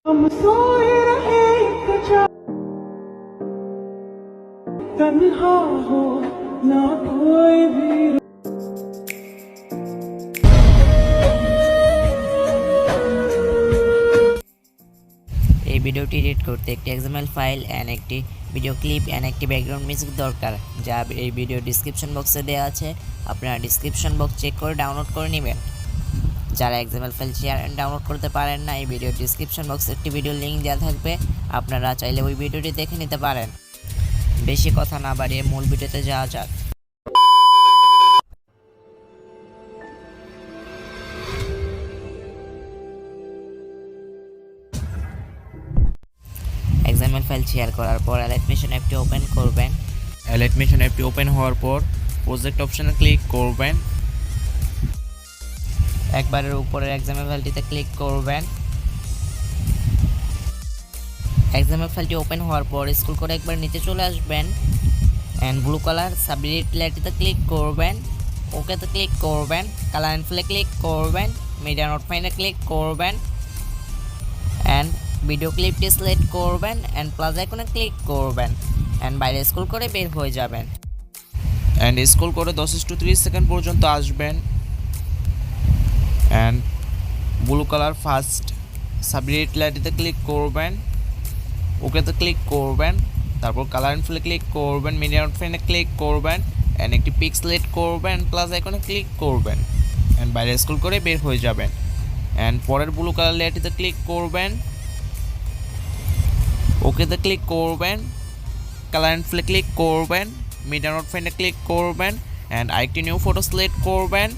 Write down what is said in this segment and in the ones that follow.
हम सोए रहे तन्हा हो ना कोई भी। এই ভিডিওটি এডিট করতে একটি XML ফাইল এন্ড একটি ভিডিও ক্লিপ এন্ড একটি ব্যাকগ্রাউন্ড মিউজিক দরকার, যা এই ভিডিও ডেসক্রিপশন বক্সে দেওয়া আছে। আপনারা ডেসক্রিপশন বক্স চেক করে ডাউনলোড করে নেবেন। যারা XML file share and download করতে পারেন না, এই ভিডিও ডেসক্রিপশন বক্সে একটি ভিডিও লিংক দেওয়া থাকবে, আপনারা চাইলে ওই ভিডিওটি দেখে নিতে পারেন। বেশি কথা না বাড়িয়ে মূল ভিডিওতে যাওয়া যাক। XML ফাইল শেয়ার করার পর Alight মেশিন অ্যাপটি ওপেন করবেন। Alight মেশিন অ্যাপটি ওপেন হওয়ার পর প্রজেক্ট অপশনে ক্লিক করবেন। একবারের উপরের XML ফাইলটিতে ক্লিক করবেন। XML ফাইলটি ওপেন হওয়ার পর স্ক্রল করে একবার নিচে চলে আসবেন এন্ড ব্লু কালার সাবডিরেক্ট লেয়ারটিতে ক্লিক করবেন। ওকেতে ক্লিক করবেন। কালার এন্ড ফিলে ক্লিক করবেন। মিডিয়া নোট ফাইন্ডে ক্লিক করবেন এন্ড ভিডিও ক্লিপটি সিলেক্ট করবেন এন্ড প্লাস আইকনে ক্লিক করবেন এন্ড বাইরে স্ক্রল করে বের হয়ে যাবেন এন্ড স্ক্রল করে 10-30 সেকেন্ড পর্যন্ত আসবেন এন্ড ব্লু কালার ফার্স্ট সাবডিরেক্ট লেয়ারটিতে ক্লিক করবেন। ওকেতে ক্লিক করবেন। তারপর কালার এন্ড ফিলে ক্লিক করবেন। মিডিয়া নোট ফাইন্ডে ক্লিক করবেন এন্ড একটি পিক সিলেক্ট করবেন। প্লাস আইকনে ক্লিক করবেন এন্ড বাইরে স্ক্রল করে বের হয়ে যাবেন এন্ড পরের ব্লু কালার লেয়ারটিতে ক্লিক করবেন। ওকেতে ক্লিক করবেন। কালার এন্ড ফিলে ক্লিক করবেন। মিডিয়া নোট ফাইন্ডে ক্লিক করবেন এন্ড আরেকটি নিউ ফটো সিলেক্ট করবেন।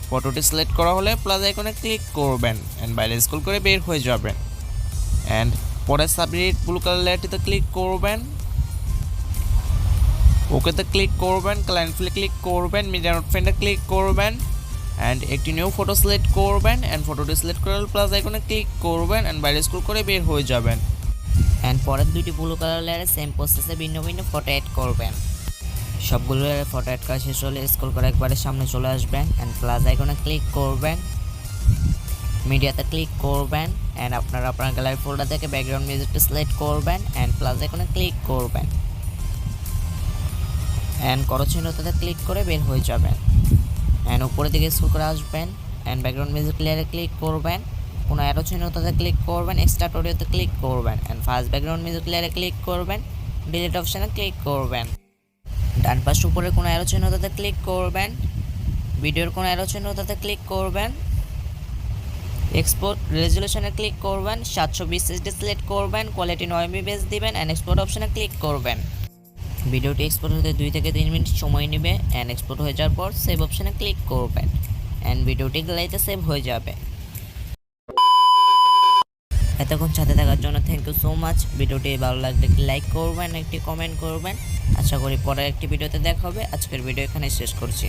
ফটোটি সিলেক্ট করা হলে প্লাস আইকনে ক্লিক করবেন এন্ড বাইরে স্ক্রল করে বের হয়ে যাবেন এন্ড পরের সাবডিরেক্ট ব্লু কালার লেয়ারটিতে ক্লিক করবেন। ওকেতে ক্লিক করবেন। কালার এন্ড ফিলে ক্লিক করবেন। মিডিয়া নোট ফাইন্ডে ক্লিক করবেন এন্ড একটি নিউ ফটো সিলেক্ট করবেন এন্ড ফটোটি সিলেক্ট করে প্লাস আইকনে ক্লিক করবেন এন্ড বাইরে স্ক্রল করে বের হয়ে যাবেন এন্ড পরের দুইটি ব্লু কালার লেয়ারে সেম প্রসেসে ভিন্ন ভিন্ন ফটো অ্যাড করবেন। সবগুলো লেয়ারে ফটো অ্যাড করা শেষ হলে স্ক্রল করে একবারে সামনে চলে আসবেন এন্ড প্লাস আইকনে ক্লিক করবেন। মিডিয়াতে ক্লিক করবেন এন্ড আপনারা আপনার গ্যালারি ফোল্ডার থেকে ব্যাকগ্রাউন্ড মিউজিকটি সিলেক্ট করবেন এন্ড প্লাস আইকনে ক্লিক করবেন এন্ড করচিহ্নটাতে ক্লিক করে বের হয়ে যাবেন এন্ড উপরের দিকে স্ক্রল করে আসবেন এন্ড ব্যাকগ্রাউন্ড মিউজিক লেয়ারে ক্লিক করবেন। কোনো অ্যারো চিহ্নটাতে ক্লিক করবেন। এক্সট্রাক্ট অডিওতে ক্লিক করবেন এন্ড ফার্স্ট ব্যাকগ্রাউন্ড মিউজিক লেয়ারে ক্লিক করবেন। ডিলিট অপশনে ক্লিক করবেন। ডান পাশে উপরে কোনো অ্যারো চিহ্নটাতে ক্লিক করবেন। ভিডিওর কোনো অ্যারো চিহ্নটাতে ক্লিক করবেন। এক্সপোর্ট রেজুলেশনে ক্লিক করবেন। 720 HD সিলেক্ট করবেন। কোয়ালিটি 9 MB বেস দিবেন এন্ড এক্সপোর্ট অপশনে ক্লিক করবেন। ভিডিওটি এক্সপোর্ট হতে 2 থেকে 3 মিনিট সময় নেবে এন্ড এক্সপোর্ট হয়ে যাওয়ার পর সেভ অপশনে ক্লিক করবেন এন্ড ভিডিওটি গ্যালারিতে সেভ হয়ে যাবে। এতক্ষণ সাথে থাকার জন্য থ্যাংক ইউ সো মাচ। ভিডিওটি ভালো লাগলে একটি লাইক করবেন, একটি কমেন্ট করবেন। আশা করি পরের একটি ভিডিওতে দেখা হবে। আজকের ভিডিও এখানে শেষ করছি।